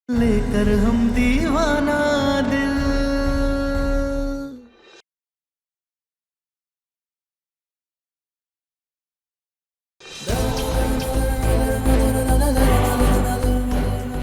लेकर हम दीवाना दिल।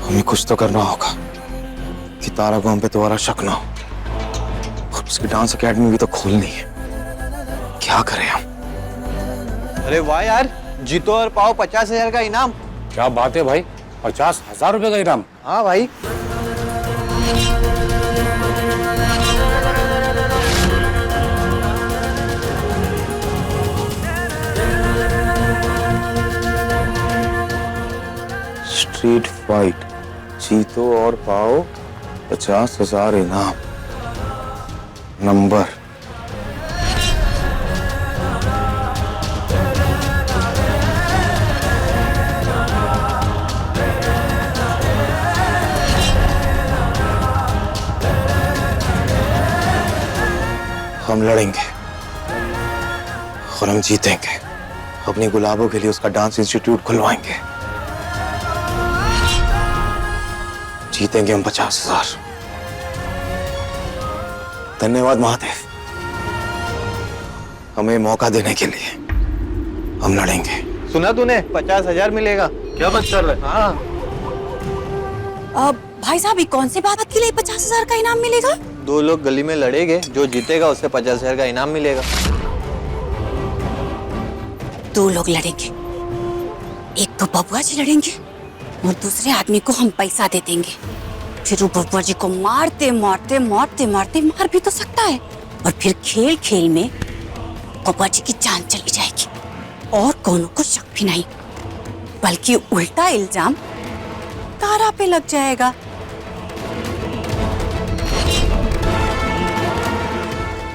हमें कुछ तो करना होगा कि तारा को हम पे दोबारा शक ना हो। और उसकी डांस एकेडमी भी तो खोलनी है। क्या करें हम? अरे वाह यार, जीतो और पाओ 50,000 का इनाम। क्या बात है भाई, 50,000 रुपए का इनाम। हाँ भाई। स्ट्रीट फाइट, जीतो और पाओ 50,000 इनाम। नंबर हम लड़ेंगे और हम जीतेंगे। अपनी गुलाबों के लिए उसका डांस इंस्टीट्यूट खुलवाएंगे। जीतेंगे हम 50,000। धन्यवाद महादेव, हमें मौका देने के लिए। हम लड़ेंगे। सुना तूने, 50,000 मिलेगा। क्या बात कर रहे? हाँ। भाई साहब, ये कौन सी बात के लिए 50,000 का इनाम मिलेगा? 2 लोग गली में लड़ेंगे, जो जीतेगा उसे 50,000 का इनाम मिलेगा। 2 लोग लड़ेंगे, एक तो बबुआ जी लड़ेंगे और दूसरे आदमी को हम पैसा दे देंगे। फिर वो बबुआ जी को मारते मारते मारते मारते मार भी तो सकता है। और फिर खेल खेल में बबुआ जी की जान चली जाएगी और कोनो को शक भी नहीं, बल्कि उल्टा इल्जाम तारा पे लग जाएगा।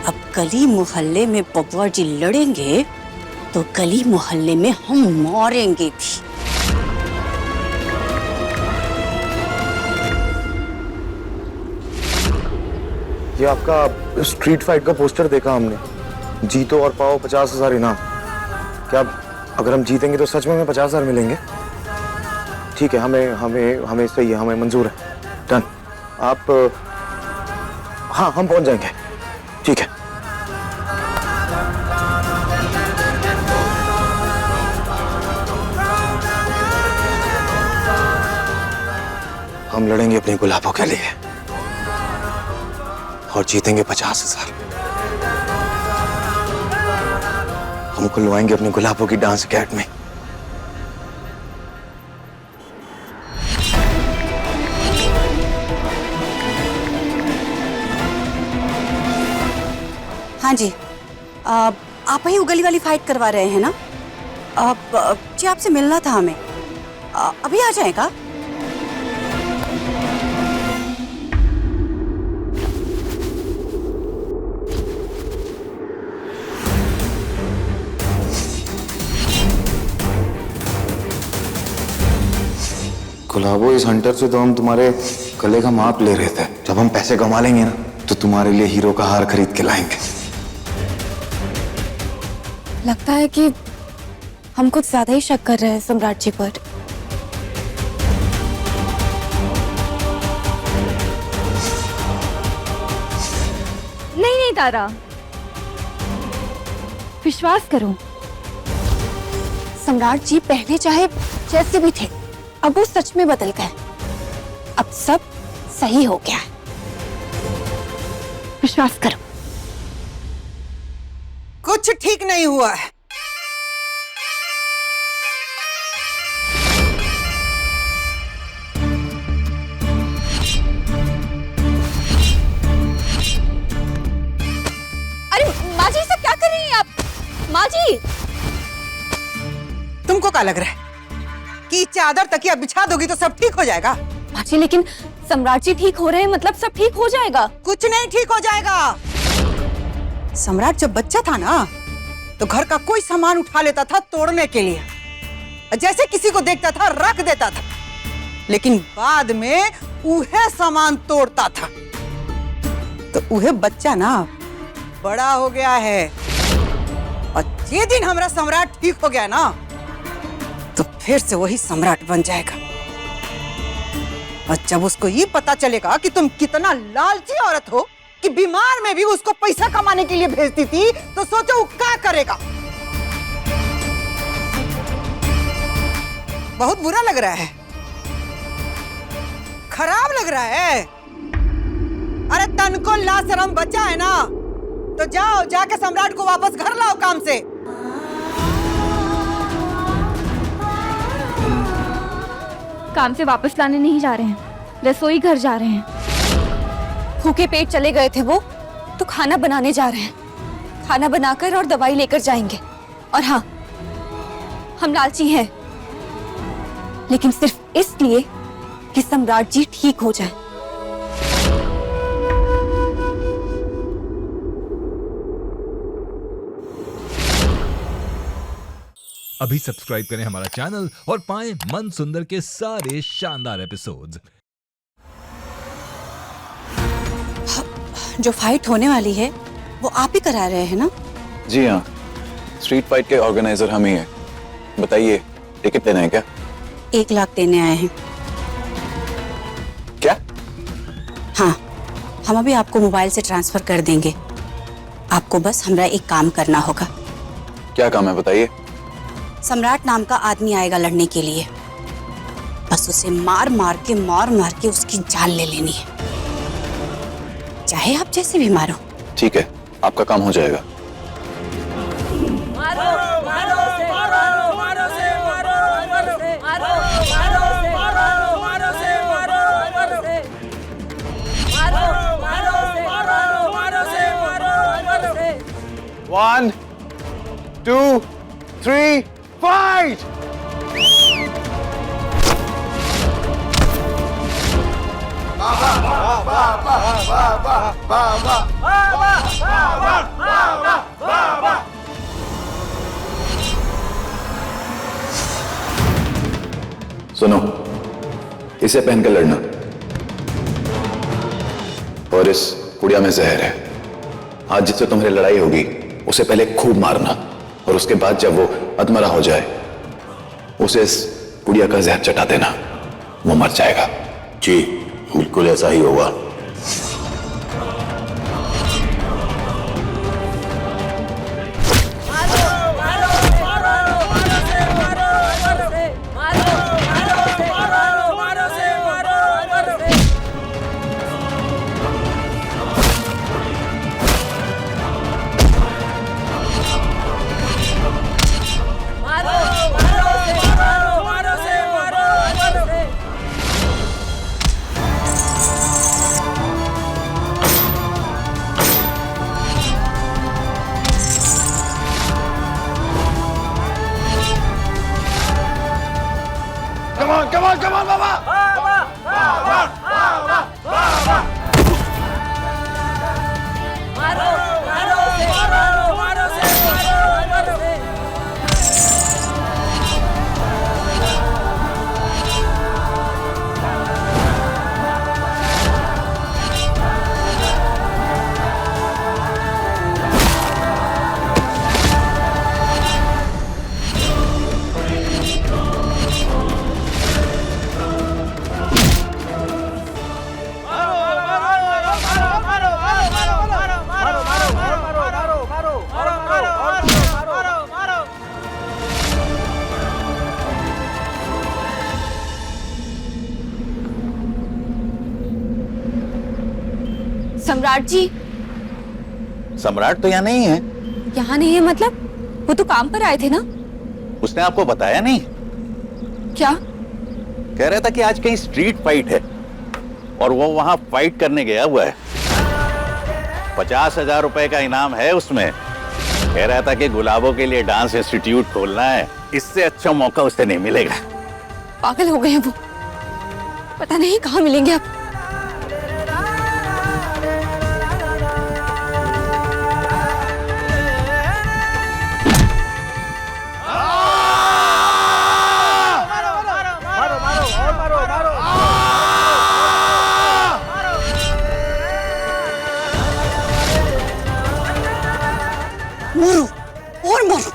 अब गली मोहल्ले में बबुआ जी लड़ेंगे तो गली मोहल्ले में हम मारेंगे भी। ये आपका स्ट्रीट फाइट का पोस्टर देखा हमने, जीतो और पाओ 50,000 इनाम। क्या अगर हम जीतेंगे तो सच में हमें 50,000 मिलेंगे? ठीक है, हमें हमें हमें सही है, हमें मंजूर है। डन। आप हाँ, हम पहुंच जाएंगे। ठीक है। हम लड़ेंगे अपनी गुलाबों के लिए और जीतेंगे 50,000। हम खुलवाएंगे अपनी गुलाबों की डांस एकेडमी। हाँ जी, आप ही उगली वाली फाइट करवा रहे हैं ना? जी, आपसे मिलना था हमें। अभी आ जाएगा? गुलाबो, इस हंटर से तो हम तुम्हारे गले का माप ले रहे थे। जब हम पैसे कमा लेंगे ना, तो तुम्हारे लिए हीरो का हार खरीद के लाएंगे। लगता है कि हम कुछ ज्यादा ही शक कर रहे हैं सम्राट जी पर। नहीं नहीं तारा, विश्वास करो। सम्राट जी पहले चाहे जैसे भी थे, अब वो सच में बदल गए। अब सब सही हो गया है, विश्वास करो। कुछ ठीक नहीं हुआ है। अरे माँ जी, सब क्या कर रही हैं आप? माँ जी, तुमको क्या लग रहा है कि चादर तकिया बिछा दोगी तो सब ठीक हो जाएगा? माँ जी, लेकिन सम्राट जी ठीक हो रहे हैं, मतलब सब ठीक हो जाएगा। कुछ नहीं ठीक हो जाएगा। सम्राट जब बच्चा था ना, तो घर का कोई सामान उठा लेता था तोड़ने के लिए। जैसे किसी को देखता था रख देता था, लेकिन बाद में उहे सामान तोड़ता था। तो उहे बच्चा ना बड़ा हो गया है, और ये दिन हमारा सम्राट ठीक हो गया ना, तो फिर से वही सम्राट बन जाएगा। और जब उसको ये पता चलेगा कि तुम कितना लालची औरत हो कि बीमार में भी उसको पैसा कमाने के लिए भेजती थी, तो सोचो वो क्या करेगा। बहुत बुरा लग रहा है, खराब लग रहा है। अरे तन को लाशरम बच्चा है ना, तो जाओ जाके सम्राट को वापस घर लाओ काम से। काम से वापस लाने नहीं जा रहे हैं, रसोई घर जा रहे हैं। भूखे पेट चले गए थे वो, तो खाना बनाने जा रहे हैं। खाना बनाकर और दवाई लेकर जाएंगे। और हाँ, हम लालची हैं, लेकिन सिर्फ इसलिए कि सम्राट जी ठीक हो जाए। अभी सब्सक्राइब करें हमारा चैनल और पाएं मन सुंदर के सारे शानदार एपिसोड्स। जो फाइट होने वाली है वो आप ही करा रहे हैं ना? जी हाँ, स्ट्रीट फाइट के ऑर्गेनाइजर हम ही हैं। बताइए, टिकट देना है क्या? 1 लाख देने आए हैं। क्या? हाँ, हम अभी आपको मोबाइल से ट्रांसफर कर देंगे। आपको बस हमारा एक काम करना होगा। क्या काम है बताइए? सम्राट नाम का आदमी आएगा लड़ने के लिए, बस उसे मार मार के उसकी जान ले लेनी है, चाहे आप जैसे भी मारो। ठीक है, आपका काम हो जाएगा। One, 2, 3, fight! सुनो, इसे पहनकर लड़ना, और इस कुड़िया में जहर है। आज जिससे तुम्हारी लड़ाई होगी उसे पहले खूब मारना, और उसके बाद जब वो अधमरा हो जाए उसे इस कुड़िया का जहर चटा देना, वो मर जाएगा। जी बिल्कुल ऐसा ही होगा। Come on, Baba! सम्राट जी। सम्राट तो यहाँ नहीं है। यहाँ नहीं है मतलब? वो तो काम पर आए थे ना। उसने आपको बताया नहीं? क्या कह रहा था कि आज कहीं स्ट्रीट फाइट है और वो वहां फाइट करने गया हुआ है। 50,000 रुपए का इनाम है उसमें। कह रहा था कि गुलाबों के लिए डांस इंस्टीट्यूट खोलना है, इससे अच्छा मौका उसे नहीं मिलेगा। पागल हो गए हैं वो, पता नहीं कहाँ मिलेंगे अब। मरो और मरो।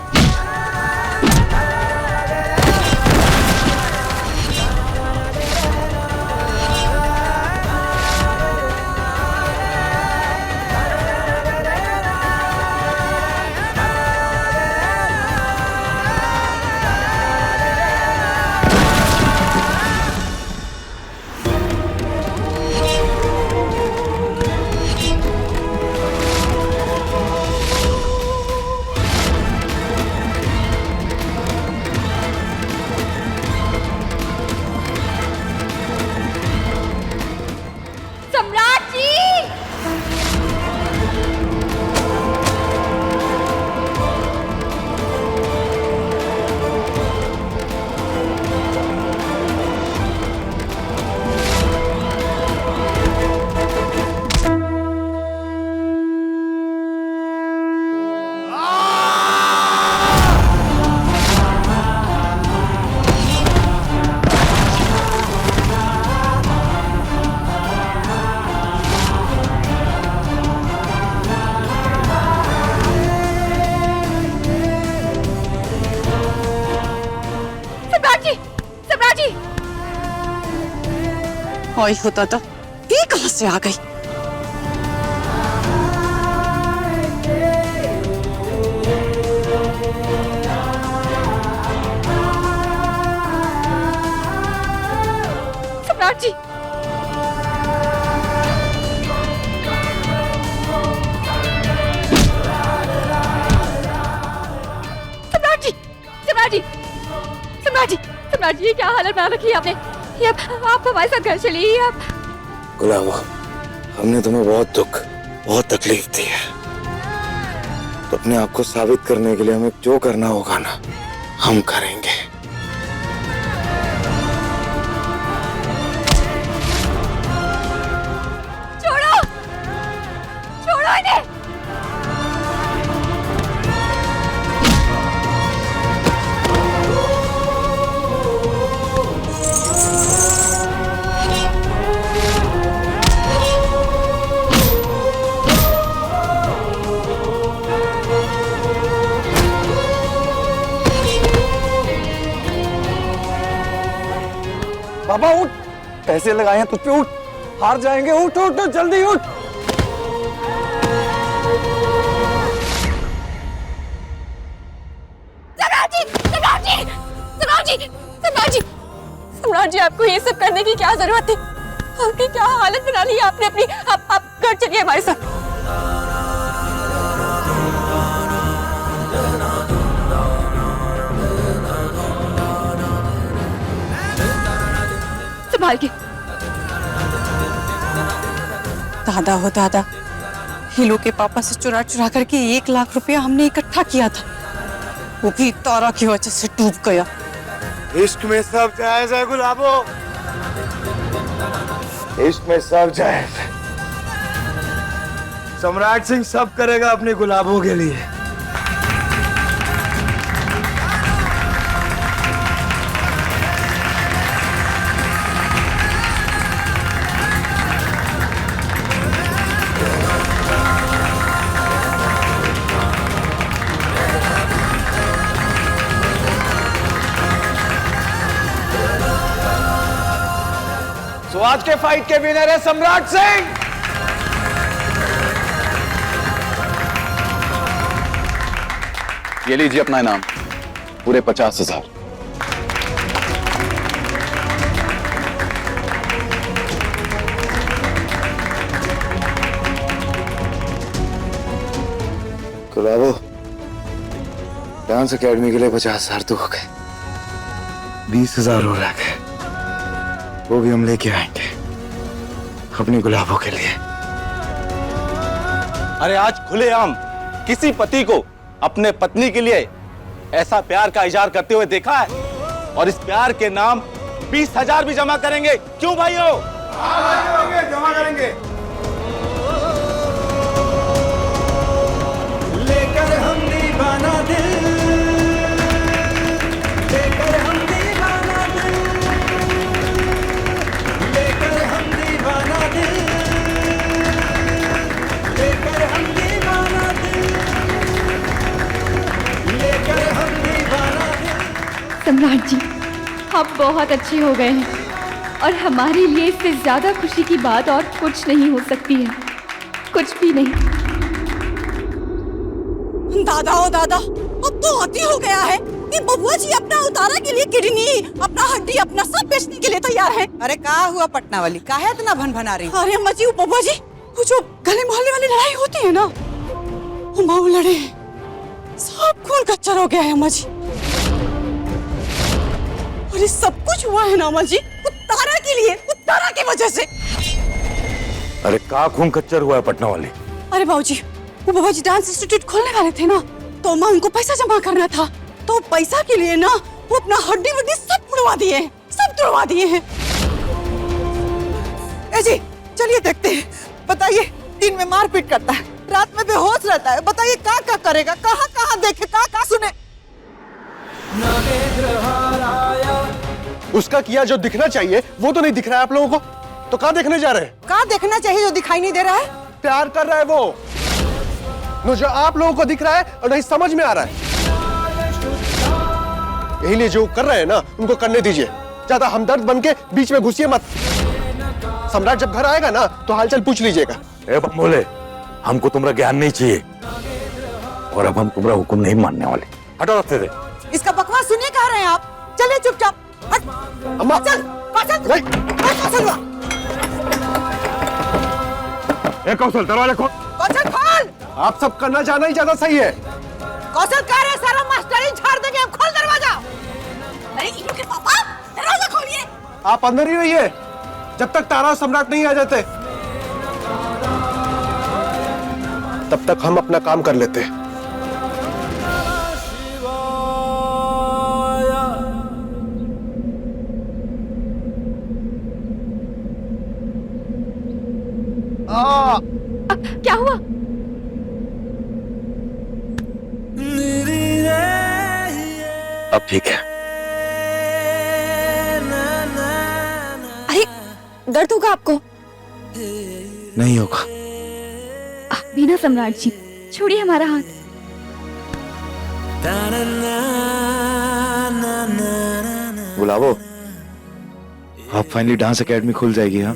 आई होता था ये कहां से आ गई? सम्राट जी, सम्राट जी, सम्राट जी, सम्राट जी, सम्राट जी, ये क्या हालत बना रखी है आपने? ये आप हमारे साथ घर चलिए। आप गुलाबो, हमने तुम्हें बहुत दुख, बहुत तकलीफ दी है, तो अपने आप को साबित करने के लिए हमें जो करना होगा ना, हम करेंगे। छोड़ो, छोड़ो इन्हें। बाबा उठ, पैसे लगाए हैं तुझ पे, उठ, हार जाएंगे, उठ उठ उठ, जल्दी उठ। सम्राट जी, सम्राट जी, सम्राट जी, सम्राट जी, सम्राट जी, आपको ये सब करने की क्या जरूरत थी? आपकी क्या हालत बना ली आपने अपनी। आप घर चलिए हमारे साथ। संभाल के। दादा हो दादा, हीलो के पापा से चुरा चुरा करके 1 लाख रुपया हमने इकट्ठा किया था, वो भी तारा की वजह से डूब गया। इश्क में सब जायज है गुलाबो, इश्क में सब जायज है। सम्राट सिंह सब करेगा अपने गुलाबों के लिए। तो आज के फाइट के विनर है सम्राट सिंह। ये लीजिए अपना इनाम, पूरे 50,000। गुलाबो, डांस एकेडमी के लिए 50,000 तो हो गए, 20,000 हो रहा है, वो भी हम लेके आएंगे अपनी गुलाबों के लिए। अरे आज खुलेआम किसी पति को अपने पत्नी के लिए ऐसा प्यार का इजहार करते हुए देखा है? और इस प्यार के नाम 20,000 भी जमा करेंगे, क्यों भाइयों? जमा करेंगे। लेकर हम दीवाना दिल, लेकर हम दीवाना दिल, लेकर हम दीवाना दिल, लेकर हम दीवाना दिल, लेकर हम दीवाना दिल। सम्राट जी, आप बहुत अच्छे हो गए हैं और हमारे लिए इससे ज्यादा खुशी की बात और कुछ नहीं हो सकती है, कुछ भी नहीं। दादा ओ दादा, अब तो अति हो गया है कि बबुआ जी अपना उतारा के लिए किडनी, अपना हड्डी, अपना सब बेचने के लिए तैयार है। अरे क्या हुआ पटना वाली, काहे इतना भन-भना रही? अरे अम्मा जी, बबुआ जी, वो जो गले मोहल्ले वाली लड़ाई होती है ना, वो लड़े, सब खून कच्चर हो गया है अम्मा जी। और ये सब कुछ हुआ है ना अम्मा जी, उतारा के लिए, उतारा की वजह से। अरे का खून कच्चर हुआ है पटना वाले? अरे बाबूजी, वो बाबा जी डांस इंस्टीट्यूट खोलने वाले थे ना, तो माँ उनको पैसा जमा करना था, तो पैसा के लिए ना वो अपना हड्डी वड्डी सब तुड़वा दिए हैं, सब तुड़वा दिए हैं। ए जी, चलिए देखते हैं। बताइए, दिन में मारपीट करता है, रात में बेहोश रहता है, बताइए क्या क्या करेगा, कहाँ कहाँ देखे, कहाँ कहाँ सुने। उसका किया जो दिखना चाहिए वो तो नहीं दिख रहा है आप लोगों को, तो कहाँ देखने जा रहे हैं? कहाँ देखना चाहिए जो दिखाई नहीं दे रहा है? प्यार कर रहा है वो, न जो आप लोगों को दिख रहा है और नहीं समझ में आ रहा है। यही लिए जो कर रहे हैं ना, उनको करने दीजिए, ज्यादा हमदर्द बन के बीच में घुसिए मत। सम्राट जब घर आएगा ना तो हालचाल पूछ लीजिएगा। ए बोले, हमको तुम्हारा ज्ञान नहीं चाहिए और अब हम तुम्हारा हुक्म नहीं मानने वाले। हटो रास्ते से। इसका बकवास सुनिए कह रहे हैं आप। चलिए चुपचाप। हट। अम्मा चल कौशल। ए कौशल, दरवाजा खोल। कौशल खोल। आप सब करना जाना ही ज्यादा सही है। कौशल कह रहे सारा मास्टर ही झाड़ देंगे। अब खोल दरवाजा। अरे इनके पापा दरवाजा खोलिए। आप अंदर ही रहिए जब तक तारा और सम्राट नहीं आ जाते। तब तक हम अपना काम कर लेते हैं। क्या हुआ? अब ठीक है। अरे दर्द होगा आपको? नहीं होगा। बिना सम्राट जी, छोड़िए हमारा हाथ। गुलाबो, आप फाइनली डांस एकेडमी खुल जाएगी। हाँ,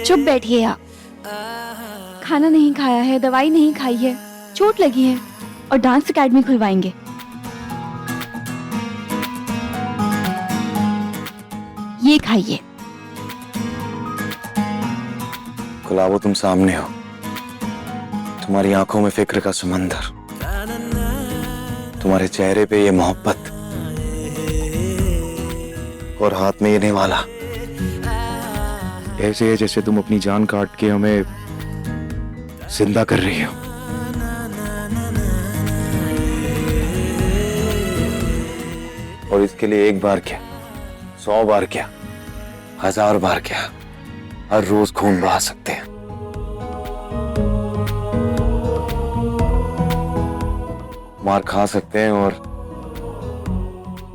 चुप बैठिए आप। खाना नहीं खाया है, दवाई नहीं खाई है, चोट लगी है और डांस एकेडमी खुलवाएंगे। ये खाइए। गुलाबो, तुम सामने हो। तुम्हारी आंखों में फिक्र का समंदर, तुम्हारे चेहरे पे ये मोहब्बत और हाथ में ये निवाला। ऐसे है जैसे तुम अपनी जान काट के हमें जिंदा कर रही हो। और इसके लिए एक बार क्या, 100 बार क्या, 1000 बार क्या, हर रोज खून बहा सकते हैं। मार खा सकते हैं और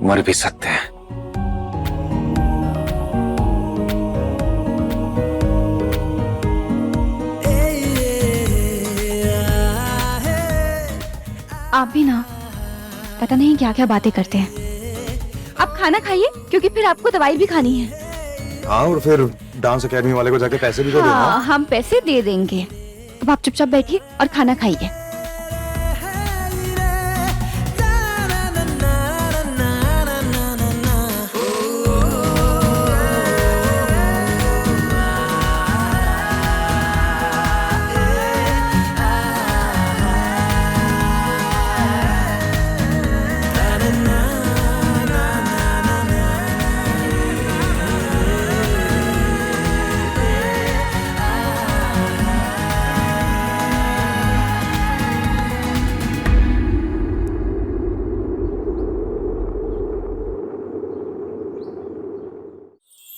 मर भी सकते हैं। आप भी ना पता नहीं क्या क्या बातें करते हैं। आप खाना खाइए क्योंकि फिर आपको दवाई भी खानी है। हाँ, और फिर डांस एकेडमी वाले को जाके पैसे भी तो देना। हाँ, हम पैसे दे देंगे। अब आप चुपचाप बैठिए और खाना खाइए।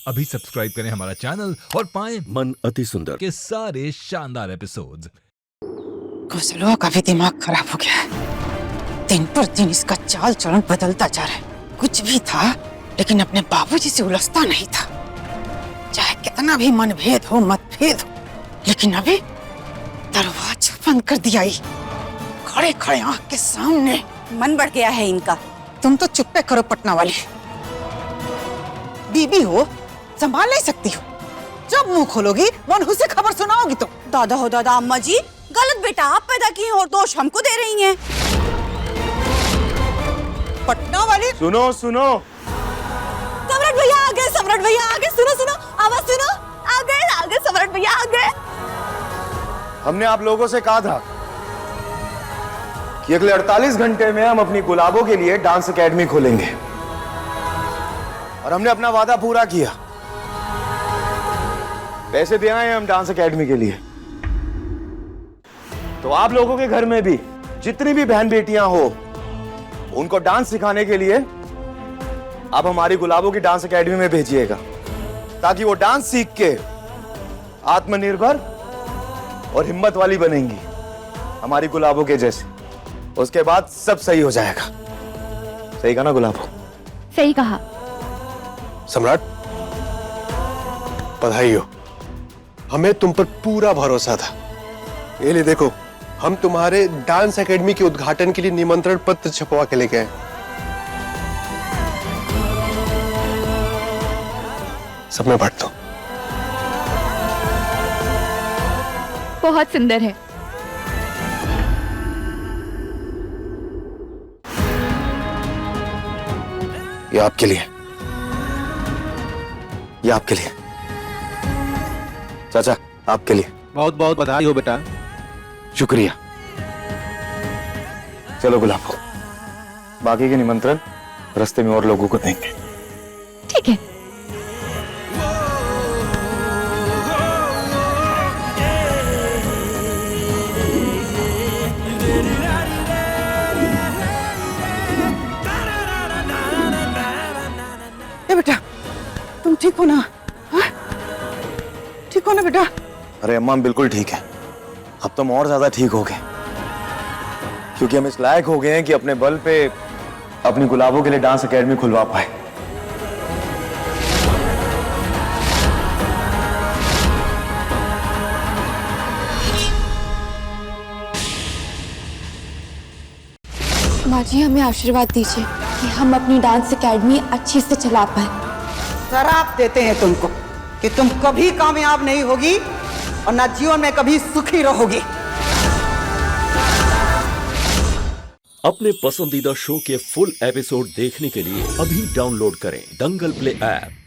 अभी सब्सक्राइब करें हमारा चैनल और पाएं मन अति सुंदर के सारे शानदार एपिसोड्स। कौशलवा का भी दिमाग खराब हो गया है। दिन पर दिन इसका चाल चलन बदलता जा रहा है। कुछ भी था लेकिन अपने बाबूजी से उलझता नहीं था। चाहे कितना भी मनभेद हो, मतभेद हो, लेकिन अभी दरवाजा बंद कर दिया ही, खड़े खड़े आंख के सामने। मन बढ़ गया है इनका। तुम तो चुप्पे करो पटना वाली। बीबी हो, संभाल नहीं सकती हो। जब मुंह खोलोगी मनहू से खबर सुनाओगी तुम। दादा हो दादा, अम्मा जी गलत बेटा आप पैदा किए और दोष हमको दे रही हैं। पटना वाली। सुनो सुनो, सम्राट भैया आ गए, सम्राट भैया आ गए। सुनो सुनो, आवाज सुनो, आ गए सम्राट भैया आ गए। हमने आप लोगों से कहा था कि अगले 48 घंटे में हम अपनी गुलाबों के लिए डांस एकेडमी खोलेंगे और हमने अपना वादा पूरा किया। पैसे दे आए हैं हम डांस एकेडमी के लिए। तो आप लोगों के घर में भी जितनी भी बहन बेटियां हो, उनको डांस सिखाने के लिए आप हमारी गुलाबों की डांस एकेडमी में भेजिएगा, ताकि वो डांस सीख के आत्मनिर्भर और हिम्मत वाली बनेंगी, हमारी गुलाबों के जैसे। उसके बाद सब सही हो जाएगा। सही कहा ना गुलाबों? सही कहा। सम्राट, बधाई हो। हमें तुम पर पूरा भरोसा था। ये ले देखो, हम तुम्हारे डांस एकेडमी के उद्घाटन के लिए निमंत्रण पत्र छपवा के लेके आए। सब में बांट दो। बहुत सुंदर है। ये आपके लिए, ये आपके लिए चाचा, आपके लिए। बहुत बहुत बधाई हो बेटा। शुक्रिया। चलो गुलाबो, बाकी के निमंत्रण रास्ते में और लोगों को देंगे। ठीक है। ए बेटा, तुम ठीक हो ना? हाँ? ठीक हो ना बेटा? अरे अम्मा हम बिल्कुल ठीक है। अब तो हम और ज्यादा ठीक हो गए, क्योंकि हम इस लायक हो गए हैं कि अपने बल पे अपनी गुलाबों के लिए डांस एकेडमी खुलवा पाए। माँ जी, हमें आशीर्वाद दीजिए कि हम अपनी डांस एकेडमी अच्छे से चला पाए। शराप देते हैं तुमको कि तुम कभी कामयाब नहीं होगी और ना जीवन में कभी सुखी रहोगी। अपने पसंदीदा शो के फुल एपिसोड देखने के लिए अभी डाउनलोड करें दंगल प्ले ऐप।